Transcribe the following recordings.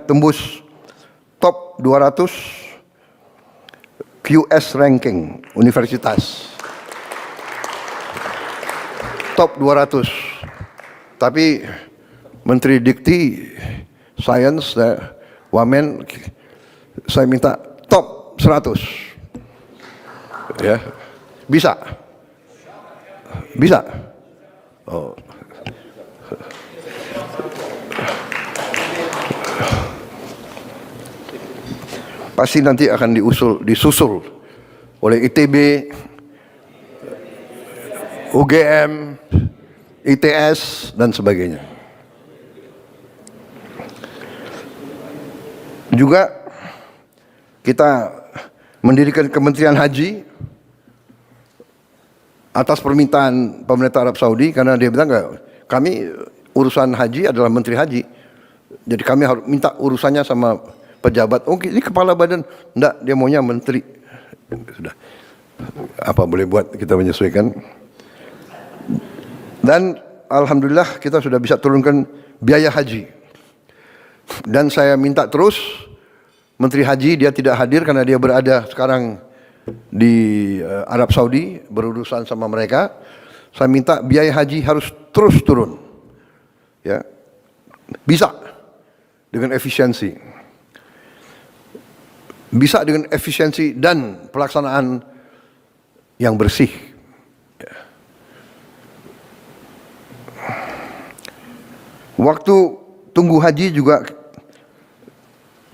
tembus top 200 QS ranking universitas. Top 200. Tapi Menteri Dikti, Sains, Wamen, saya minta top 100. Ya. Bisa? Bisa? Oh. Pasti nanti akan disusul oleh ITB, UGM, ITS, dan sebagainya. Juga kita mendirikan Kementerian Haji atas permintaan pemerintah Arab Saudi, karena dia bilang kami urusan haji adalah Menteri Haji, jadi kami harus minta urusannya sama pejabat. Oh, ini kepala badan, enggak, dia maunya menteri. Sudah, apa boleh buat, kita menyesuaikan. Dan alhamdulillah kita sudah bisa turunkan biaya haji. Dan saya minta terus Menteri Haji, dia tidak hadir karena dia berada sekarang di Arab Saudi berurusan sama mereka. Saya minta biaya haji harus terus turun, ya, bisa dengan efisiensi, bisa dengan efisiensi dan pelaksanaan yang bersih. Waktu tunggu haji juga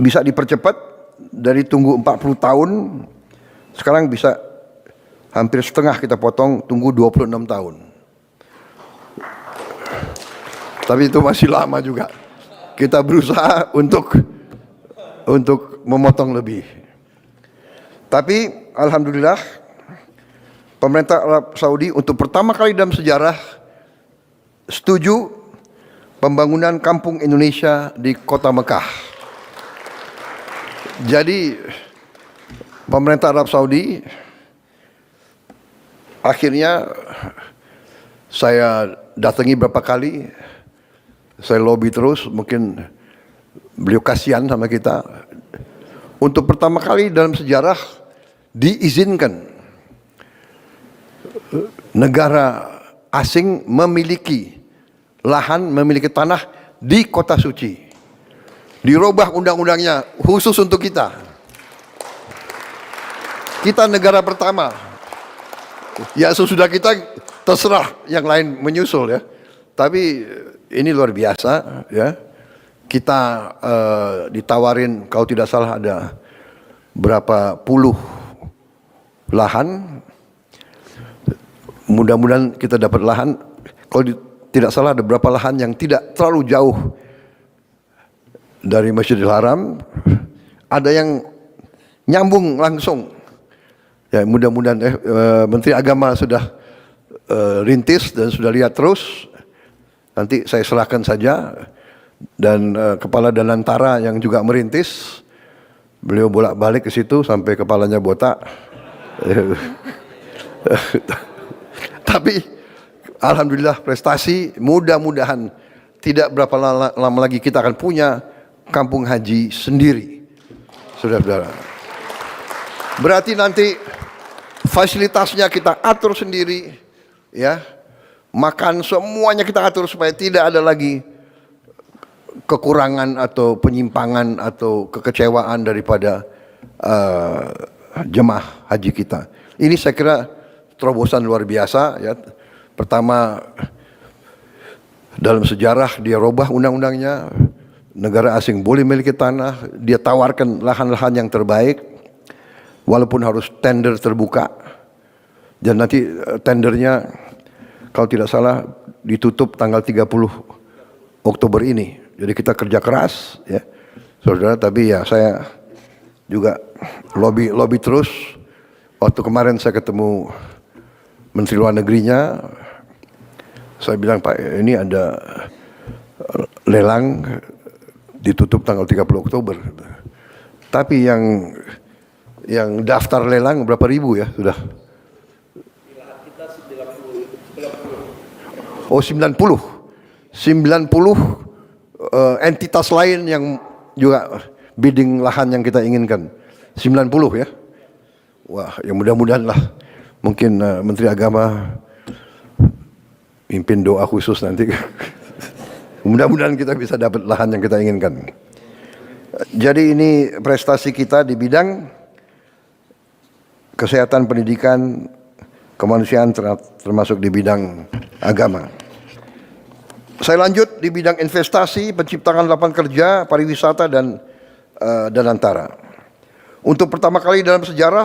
bisa dipercepat dari tunggu 40 tahun, sekarang bisa hampir setengah kita potong, tunggu 26 tahun. Tapi itu masih lama juga. Kita berusaha untuk memotong lebih. Tapi alhamdulillah pemerintah Arab Saudi untuk pertama kali dalam sejarah setuju pembangunan kampung Indonesia di kota Mekah. Jadi pemerintah Arab Saudi akhirnya saya datangi berapa kali, saya lobby terus, mungkin beliau kasihan sama kita. Untuk pertama kali dalam sejarah diizinkan negara asing memiliki lahan, memiliki tanah di kota suci. Dirubah undang-undangnya khusus untuk kita. Kita negara pertama. Ya sesudah kita terserah yang lain menyusul ya. Tapi ini luar biasa ya. Kita ditawarin kalau tidak salah ada berapa puluh lahan. Mudah-mudahan kita dapat lahan. Kalau tidak salah ada berapa lahan yang tidak terlalu jauh dari Masjidil Haram, ada yang nyambung langsung. Ya mudah-mudahan Menteri Agama sudah rintis dan sudah lihat terus. Nanti saya serahkan saja, dan Kepala Danantara yang juga merintis, beliau bolak-balik ke situ sampai kepalanya botak. Tapi alhamdulillah prestasi, mudah-mudahan tidak berapa lama lagi kita akan punya kampung haji sendiri, saudara-saudara. Berarti nanti fasilitasnya kita atur sendiri, ya, makan semuanya kita atur supaya tidak ada lagi kekurangan atau penyimpangan atau kekecewaan daripada jemaah haji kita. Ini saya kira terobosan luar biasa, ya. Pertama dalam sejarah dia robah undang-undangnya. Negara asing boleh memiliki tanah, dia tawarkan lahan-lahan yang terbaik, walaupun harus tender terbuka. Dan nanti tendernya kalau tidak salah ditutup tanggal 30 Oktober ini. Jadi kita kerja keras, ya, saudara. Tapi ya saya juga lobby terus. Waktu kemarin saya ketemu Menteri Luar Negerinya, saya bilang, Pak, ini ada lelang ditutup tanggal 30 Oktober. Tapi yang daftar lelang berapa ribu ya sudah? Oh 90 entitas lain yang juga bidding lahan yang kita inginkan. 90 ya. Wah, ya mudah-mudahan lah. Mungkin Menteri Agama pimpin doa khusus nanti. Mudah-mudahan kita bisa dapat lahan yang kita inginkan. Jadi ini prestasi kita di bidang kesehatan, pendidikan, kemanusiaan, termasuk di bidang agama. Saya lanjut di bidang investasi, penciptaan lapangan kerja, pariwisata, dan antara. Untuk pertama kali dalam sejarah,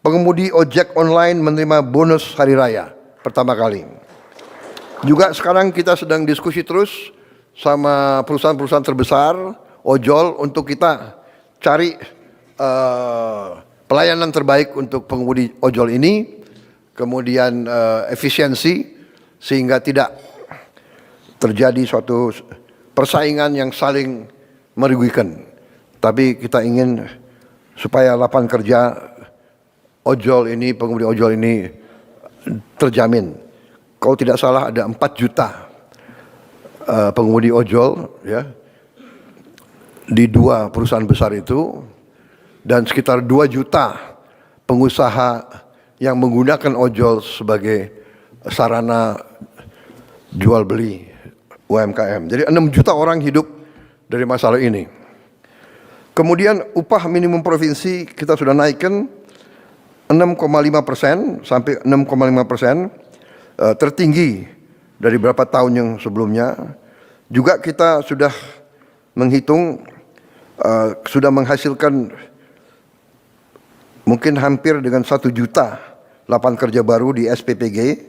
pengemudi ojek online menerima bonus hari raya. Pertama kali. Juga sekarang kita sedang diskusi terus sama perusahaan-perusahaan terbesar, ojol, untuk kita cari pelayanan terbaik untuk pengemudi ojol ini. Kemudian efisiensi, sehingga tidak terjadi suatu persaingan yang saling merugikan. Tapi kita ingin supaya lapangan kerja ojol ini, pengemudi ojol ini terjamin. Kalau tidak salah ada 4 juta pengemudi ojol ya di 2 perusahaan besar itu, dan sekitar 2 juta pengusaha yang menggunakan ojol sebagai sarana jual beli UMKM. Jadi 6 juta orang hidup dari masalah ini. Kemudian upah minimum provinsi kita sudah naikkan 6,5% sampai 6,5%, tertinggi dari beberapa tahun yang sebelumnya. Juga kita sudah menghitung, sudah menghasilkan mungkin hampir dengan 1 juta lapangan kerja baru di SPPG,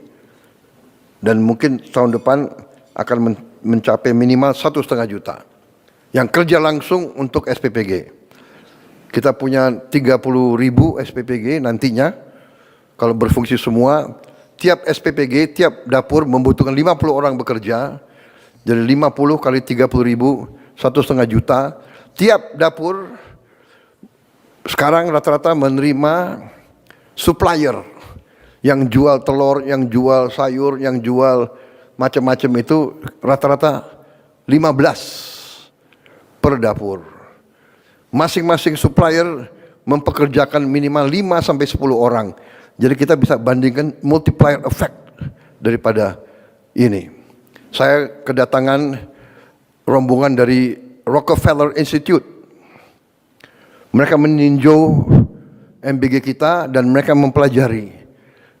dan mungkin tahun depan akan mencapai minimal 1,5 juta yang kerja langsung untuk SPPG. Kita punya 30.000 SPPG nantinya kalau berfungsi semua. Tiap SPPG, tiap dapur membutuhkan 50 orang bekerja. Jadi 50 kali 30.000, 1,5 juta. Tiap dapur sekarang rata-rata menerima supplier yang jual telur, yang jual sayur, yang jual macam-macam, itu rata-rata 15 per dapur. Masing-masing supplier mempekerjakan minimal 5 sampai 10 orang. Jadi kita bisa bandingkan multiplier effect daripada ini. Saya kedatangan rombongan dari Rockefeller Institute. Mereka meninjau MBG kita dan mereka mempelajari.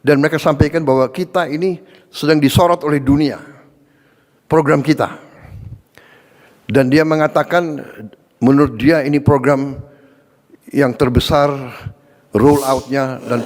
Dan mereka sampaikan bahwa kita ini sedang disorot oleh dunia, program kita. Dan dia mengatakan menurut dia ini program yang terbesar, roll out-nya dan